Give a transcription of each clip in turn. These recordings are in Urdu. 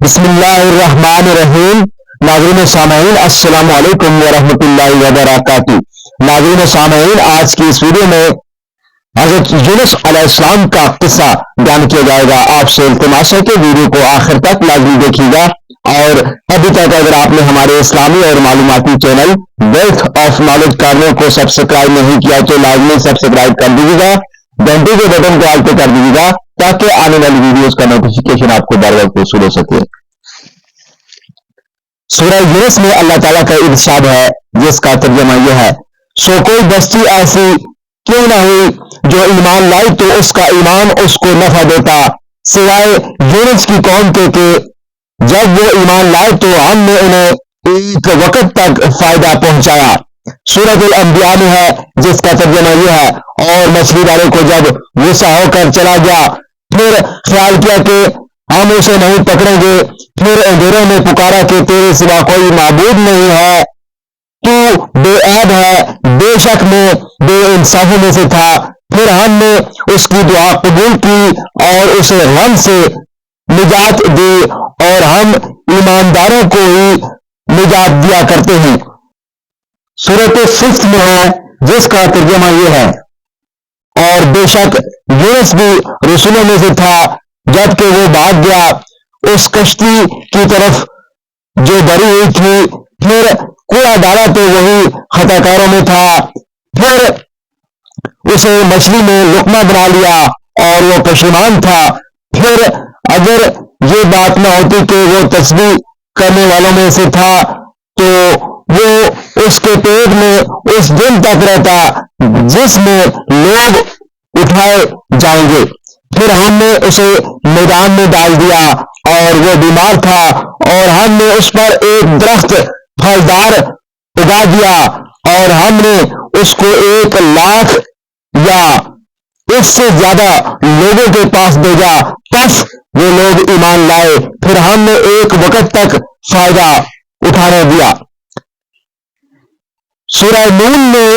بسم اللہ الرحمن الرحیم۔ ناظرین سامعین السلام علیکم ورحمۃ اللہ وبرکاتہ۔ ناظرین سامعین، آج کی اس ویڈیو میں حضرت یونس علیہ السلام کا قصہ بیان کیا جائے گا۔ آپ سے التماس ہے کہ ویڈیو کو آخر تک لازمی دیکھیے گا، اور ابھی تک اگر آپ نے ہمارے اسلامی اور معلوماتی channel wealth of knowledge corner کو سبسکرائب نہیں کیا تو لازمی سبسکرائب کر دیجیے گا، گھنٹی کے بٹن کو آل پہ کر دیجیے گا تاکہ آنے والی ویڈیوز کا نوٹیفیکیشن آپ کو بر وقت وصول ہو سکے۔ سورہ یونس میں اللہ تعالیٰ کا ارشاد ہے جس کا ترجمہ یہ ہے: سو کوئی بستی ایسی کیوں نہ ہوئی جو ایمان لائی تو اس کا ایمان اس کو نفع دیتا، سوائے یونس کی قوم کے کہ جب وہ ایمان لائے تو ہم نے انہیں ایک وقت تک فائدہ پہنچایا۔ سورۃ الانبیاء میں ہے جس کا ترجمہ یہ ہے: اور مچھلی والے کو جب غصہ ہو کر چلا گیا، پھر خیال کیا کہ ہم اسے نہیں پکڑیں گے، پھر اندھیروں میں پکارا کہ تیرے سوا کوئی معبود نہیں ہے، تو بے عیب ہے، بے شک میں بے انصافی میں سے تھا۔ پھر ہم نے اس کی دعا قبول کی اور اسے غم سے نجات دی، اور ہم ایمانداروں کو ہی نجات دیا کرتے ہیں۔ سورۃ صف میں ہے جس کا ترجمہ یہ ہے: اور بے شک یونس بھی رسولوں میں سے تھا، جب کہ وہ بھاگ گیا اس کشتی کی طرف جو بری ہوئی تھی، پھر کوڑا ڈالا تو وہی خطا کاروں میں تھا، پھر اسے مچھلی میں لقمہ بنا لیا اور وہ پشیمان تھا۔ پھر اگر یہ بات نہ ہوتی کہ وہ تسبیح کرنے والوں میں سے تھا تو وہ اس کے پیٹ میں اس دن تک رہتا جس میں لوگ اٹھائے جائیں گے۔ پھر ہم نے اسے میدان میں ڈال دیا اور وہ بیمار تھا، اور ہم نے اس پر ایک درخت پھلدار اگا دیا، اور ہم نے اس کو 1,00,000 یا اس سے زیادہ لوگوں کے پاس بھیجا، پس وہ لوگ ایمان لائے، پھر ہم نے ایک وقت تک فائدہ اٹھانے دیا۔ سورہ نون میں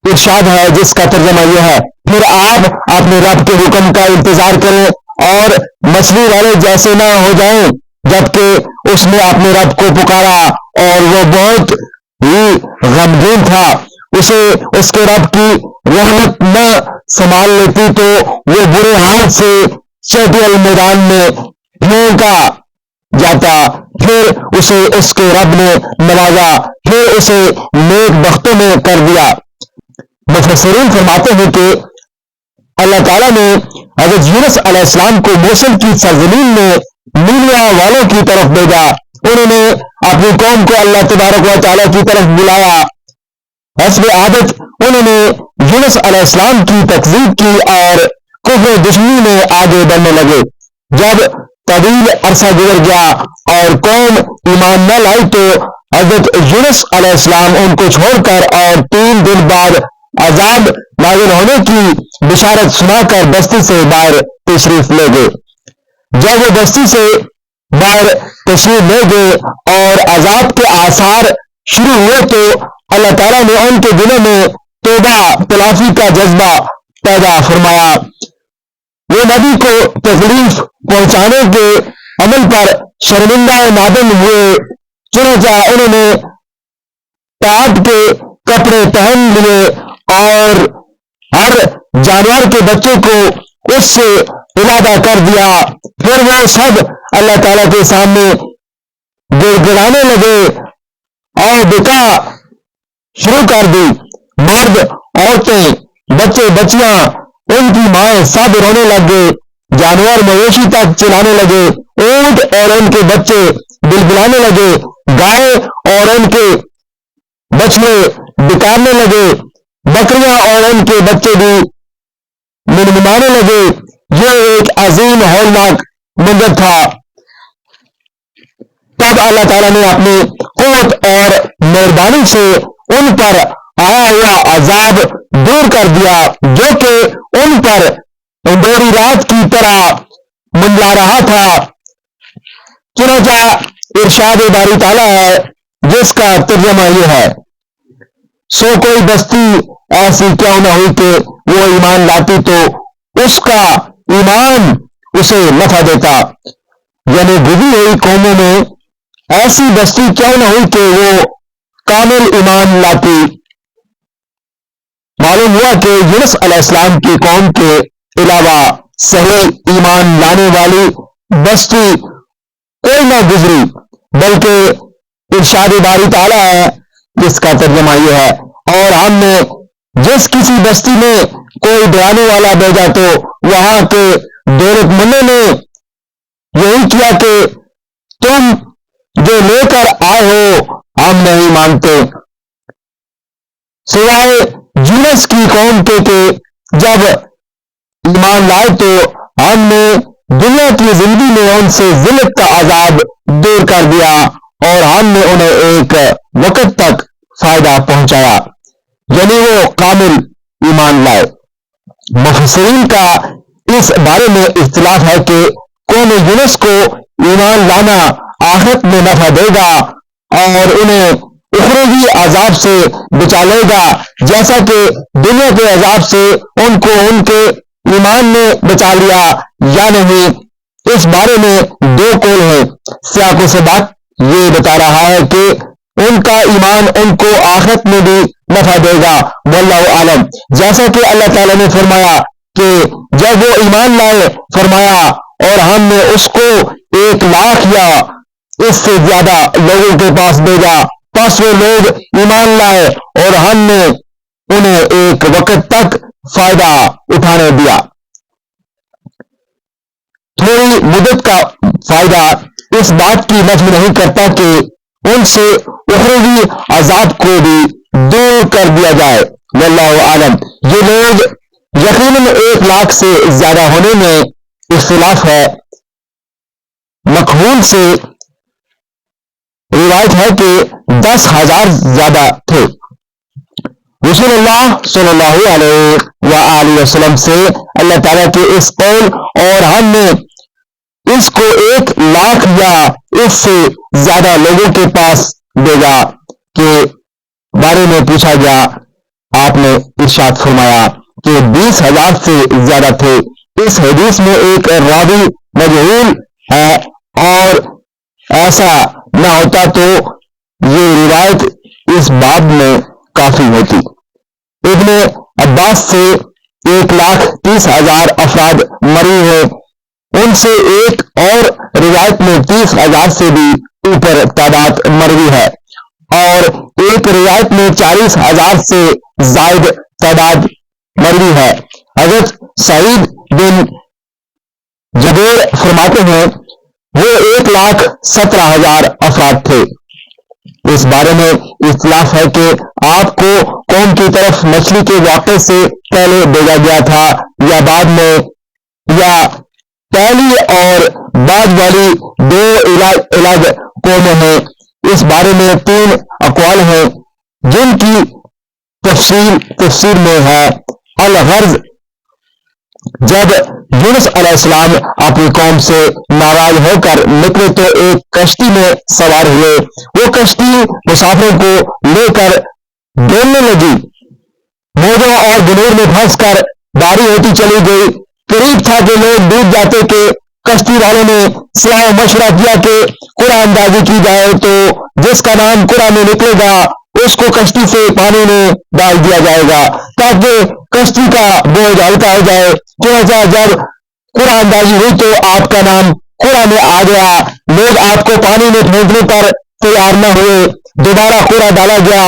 ارشاد ہے جس کا ترجمہ یہ ہے: پھر آپ اپنے رب کے حکم کا انتظار کریں اور مچھلی والے جیسے نہ ہو جائیں، جبکہ اس نے اپنے رب کو پکارا اور وہ بہت ہی غمگین تھا۔ اسے اس کے رب کی رحمت نہ سنبھال لیتی تو وہ برے حال سے چٹیل میدان میں پھینکا جاتا، پھر اسے اس کے رب نے نوازا، پھر اسے نیک بختوں میں کر دیا۔ مفسرین فرماتے ہیں کہ اللہ تعالیٰ نے حضرت یونس علیہ السلام کو موصل کی سرزمین میں نیلیا والوں کی طرف بھیجا۔ انہوں نے اپنی قوم کو اللہ تبارک و تعالیٰ کی طرف بلایا۔ حسب عادت انہوں نے یونس علیہ السلام کی تکذیب کی اور کفر دشمنی میں آگے بڑھنے لگے۔ جب طویل عرصہ گزر گیا اور قوم ایمان نہ لائی تو حضرت یونس علیہ السلام ان کو چھوڑ کر اور 3 دن بعد عذاب نازل ہونے کی بشارت سنا کر بستی سے باہر تشریف لے گئے۔ جب وہ بستی سے باہر تشریف لے گئے اور عذاب کے آثار شروع ہوئے تو اللہ تعالیٰ نے ان کے دلوں میں توبہ تلافی کا جذبہ پیدا فرمایا۔ وہ نبی کو تکلیف پہنچانے کے عمل پر شرمندہ نادم ہوئے، چنانچہ انہوں نے ٹاٹ کے کپڑے پہن لیے اور ہر جانور کے بچے کو اس سے علادہ کر دیا۔ پھر وہ سب اللہ تعالیٰ کے سامنے گڑ گڑانے لگے اور بکا شروع کر دی۔ مرد، عورتیں، بچے بچیاں، ان کی مائیں سب رونے لگ گئے، جانور مویشی تک چلانے لگے، اونٹ اور ان کے بچے بلبلانے لگے، گائے اور ان کے بچڑے ڈکارنے لگے، بکریاں اور ان کے بچے بھی منمنانے لگے۔ یہ ایک عظیم ہولناک منظر تھا۔ تب اللہ تعالیٰ نے اپنی قوت اور مہربانی سے ان پر آیا ہوا عذاب دور کر دیا جو کہ ان پر اندھیری رات کی طرح منڈلا رہا تھا۔ چنانچہ ارشاد باری تعالیٰ ہے جس کا ترجمہ یہ ہے: سو کوئی بستی ایسی کیوں نہ ہوئی کہ وہ ایمان لاتی تو اس کا ایمان اسے نفع دیتا، یعنی گزری ہوئی قوموں میں ایسی بستی کیوں نہ ہوئی کہ وہ کامل ایمان لاتی. معلوم ہوا کہ یونس علیہ السلام کی قوم کے علاوہ صحیح ایمان لانے والی بستی کوئی نہ گزری، بلکہ ارشاد باری تعالیٰ ہے جس کا ترجمہ یہ ہے، اور ہم نے جس کسی بستی میں کوئی ڈرانے والا بھیجا تو وہاں کے دولت مندوں نے یہی کیا کہ تم جو لے کر آئے ہو ہم نہیں مانتے، سوائے یونس کی قوم کے کہ جب ایمان لائے تو ہم نے دنیا کی زندگی میں ان سے ذلت کا عذاب دور کر دیا اور ہم نے انہیں ایک وقت تک فائدہ پہنچایا، یعنی وہ کامل ایمان لائے. مفسرین کا اس بارے میں اختلاف ہے کہ قوم یونس کو ایمان لانا آخرت میں نفع دے گا اور انہیں اخروی عذاب سے بچا لے گا، جیسا کہ دنیا کے عذاب سے ان کو ان کے ایمان نے بچا لیا یا نہیں. اس بارے میں دو قول ہیں. سیاق و سباق یہ بتا رہا ہے کہ ان کا ایمان ان کو آخرت میں بھی نفع دے گا، واللہ عالم. جیسا کہ اللہ تعالیٰ نے فرمایا کہ جب وہ ایمان لائے، فرمایا اور ہم نے اس کو 1,00,000 یا اس سے زیادہ لوگوں کے پاس بھیجا، پس وہ لوگ ایمان لائے اور ہم نے انہیں ایک وقت تک فائدہ اٹھانے دیا. تھوڑی مدت کا فائدہ اس بات کی نفی نہیں کرتا کہ ان سے اخروی عذاب کو بھی دور کر دیا جائے، واللہ عالم. یہ لوگ یقیناً 1,00,000 سے زیادہ ہونے میں اختلاف ہے. مقبول سے روایت ہے کہ 10,000 زیادہ تھے. رسول اللہ صلی اللہ علیہ وآلہ وسلم سے اللہ تعالیٰ کے اس قول اور ہم نے اس کو 1,00,000 یا اس سے زیادہ لوگوں کے پاس بھیجا کے بارے میں پوچھا گیا. آپ نے ارشاد فرمایا کہ 20,000 سے زیادہ تھے. اس حدیث میں ایک راوی مجہول ہے اور ایسا نہ ہوتا تو یہ روایت اس باب میں کافی ہوتی. ابن عباس سے 1,30,000 افراد مری ہیں. ان سے ایک اور روایت میں 30,000 سے بھی اوپر تعداد مروی ہے اور ایک روایت میں 40,000 سے زائد تعداد مروی ہے. حضرت سعید بن جبیر فرماتے ہیں وہ 1,17,000 افراد تھے. اس بارے میں اختلاف ہے کہ آپ کو قوم کی طرف مچھلی کے واقعے سے پہلے بھیجا گیا تھا یا بعد میں، یا پہلی اور بعد والی دو الگ قومیں ہیں. اس بارے میں 3 اقوال ہیں جن کی تفسیر میں ہے. الغرض جب یونس علیہ السلام اپنی قوم سے ناراض ہو کر نکلے تو ایک کشتی میں سوار ہوئے. وہ کشتی مسافروں کو لے کر ڈولنے لگی. موجوں اور گنور میں پھنس کر باری ہوتی چلی گئی. قریب تھا کہ لوگ ڈوب جاتے کہ کشتی والوں نے صلاح و مشورہ کیا کہ قرآن اندازی کی جائے تو جس کا نام قرآن میں نکلے گا اس کو کشتی سے پانی میں ڈال دیا جائے گا تاکہ کشتی کا بوجھ ہلکا ہو جائے. چنانچہ جب قرآن اندازی ہوئی تو آپ کا نام قرآن میں آ گیا. لوگ آپ کو پانی میں پھینکنے پر تیار نہ ہوئے. دوبارہ قرآن ڈالا گیا.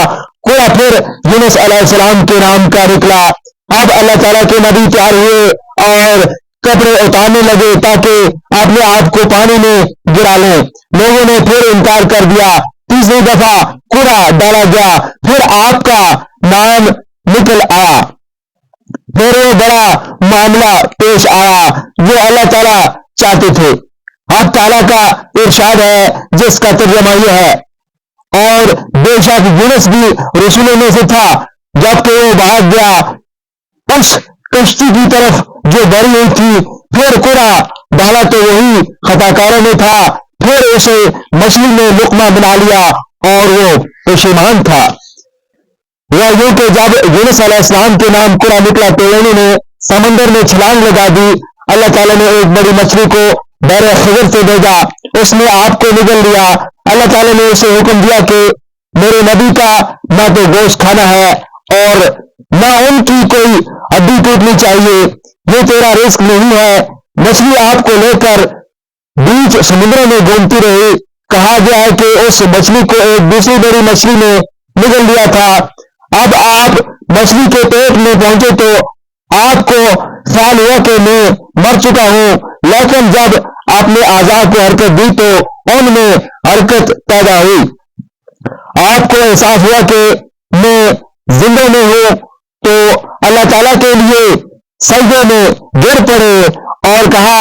قرآن پھر یونس علیہ السلام کے نام کا نکلا. اب اللہ تعالیٰ کے نبی تیار ہوئے اور کپڑے اتارنے لگے تاکہ اپنے آپ کو پانی میں گرا لیں. لوگوں نے پھر انکار کر دیا. تیسری دفعہ قرآن ڈالا گیا. پھر آپ کا نام نکل آیا. پھر وہ بڑا معاملہ پیش آیا جو اللہ تعالیٰ چاہتے تھے. اب تعالیٰ کا ارشاد ہے جس کا ترجمہ یہ ہے، اور بے شک یونس بھی رسولوں میں سے تھا جبکہ وہ بھاگ گیا اس کشتی کی طرف جو بری ہوئی تھی. پھر قرآن ڈالا تو وہی خطا کاروں میں تھا. پھر اسے مچھلی نے لقمہ بنا لیا اور وہ پشیمان تھا. وہ یوں کہ جب یونس علیہ السلام کے نام قرآن نکلا تو انہوں نے سمندر میں چھلانگ لگا دی. اللہ تعالیٰ نے ایک بڑی مچھلی کو بحر خضر سے بھیجا. اس نے آپ کو نگل لیا. اللہ تعالیٰ نے اسے حکم دیا کہ میرے نبی کا نہ تو گوشت کھانا ہے اور نہ ان کی کوئی ہڈی ٹوٹنی چاہیے، یہ تیرا رزق نہیں ہے. مچھلی آپ کو لے کر بیچ سمندروں میں گھومتی رہی. کہا گیا ہے کہ اس مچھلی کو ایک دوسری بڑی مچھلی نے نگل لیا تھا. اب آپ مچھلی کے پیٹ میں پہنچے تو آپ کو خیال ہوا کہ میں مر چکا ہوں، لیکن جب آپ نے اعضاء کو حرکت دی تو ان میں حرکت پیدا ہوئی. آپ کو احساس ہوا کہ میں زندہ میں ہوں تو اللہ تعالیٰ کے لیے سجدے میں گر پڑے اور کہا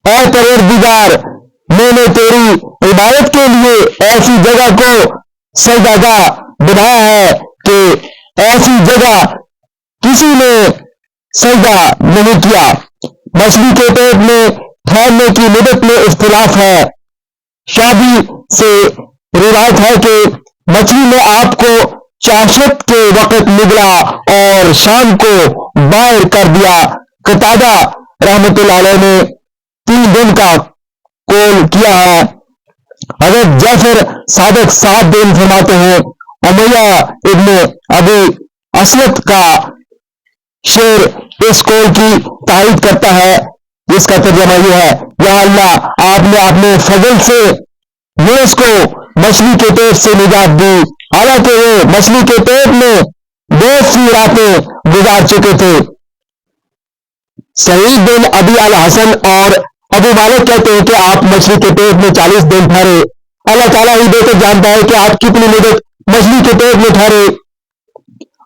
اے پروردگار، میں نے تیری عبادت کے لیے ایسی جگہ کو سجدہ گاہ بنایا ہے کہ ایسی جگہ کسی نے سجدہ نہیں کیا. مچھلی کے پیٹ میں ٹھہرنے کی مدت میں اختلاف ہے. شادی سے روایت ہے کہ مچھلی نے آپ کو چاشت کے وقت نگلا اور شام کو باہر کر دیا. قتادہ رحمت اللہ علیہ نے 3 دن کا قول کیا ہے. حضرت جعفر صادق 7 دن فرماتے ہیں. امیہ ابن ابی اسود کا شعر اس قول کی تائید کرتا ہے، جس کا ترجمہ یہ ہے: یا اللہ، آپ نے اپنے فضل سے یونس کو مچھلی کے پیٹ سے نجات دی، حالانکہ وہ مچھلی کے پیٹ میں بہت سی راتیں گزار چکے تھے. سعید بن ابی الحسن اور ابو مالک کہتے ہیں کہ آپ مچھلی کے پیٹ میں 40 دن ٹھہرے. اللہ تعالیٰ ہی بہتر جانتا ہے کہ آپ کتنی مدت مچھلی کے پیٹ میں ٹھہرے.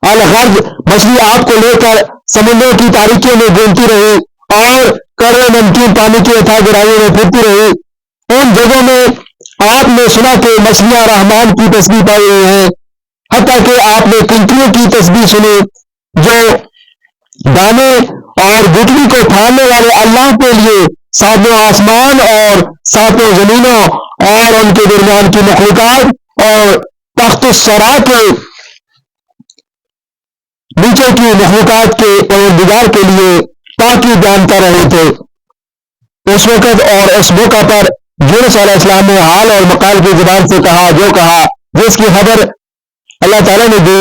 الغرض مچھلی آپ کو لے کر سمندروں کی تاریکیوں میں گھومتی رہی اور کڑوے نمکین پانی کی اتھاہ گہرائیوں میں پھرتی رہی. ان جگہوں میں آپ نے سنا کہ مچھلیاں رحمان کی تسبیح پائی ہوئی ہیں، حتیٰ کہ آپ نے کنکریوں کی تسبیح سنی جو دانے اور گٹلی کو پھاڑنے والے اللہ کے لیے 7 آسمان اور 7 زمینوں اور ان کے درمیان کی مخلوقات اور تخت الثری کے نیچے کی مخلوقات کے پروردگار کے لیے پاکی بیان کر رہے تھے. اس وقت اور اس موقع پر یونس علیہ السلام نے حال اور مقال کی زبان سے کہا جو کہا، جس کی خبر اللہ تعالیٰ نے دی،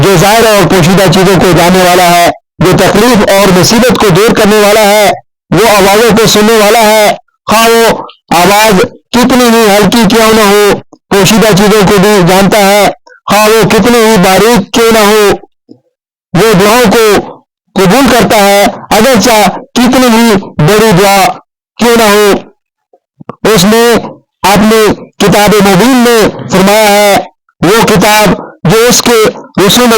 جو ظاہر اور پوشیدہ چیزوں کو جاننے والا ہے، جو تکلیف اور مصیبت کو دور کرنے والا ہے، وہ آوازوں کو سننے والا ہے، خواہ وہ آواز کتنی ہی ہلکی کیوں نہ ہو. پوشیدہ چیزوں کو بھی جانتا ہے، خواہ وہ کتنی ہی باریک کیوں نہ ہو. وہ دعاؤں کو قبول کرتا ہے، اگرچہ کتنی ہی بڑی دعا کیوں نہ ہو. اس نے اپنی کتاب مبین میں فرمایا ہے، وہ کتاب جو اس کے رسول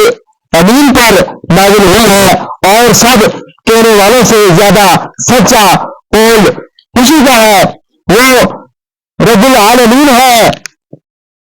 امین پر نازل ہوئی ہے اور سب کہنے والوں سے زیادہ سچا قول خوشی کا ہے. وہ رب العالمین ہے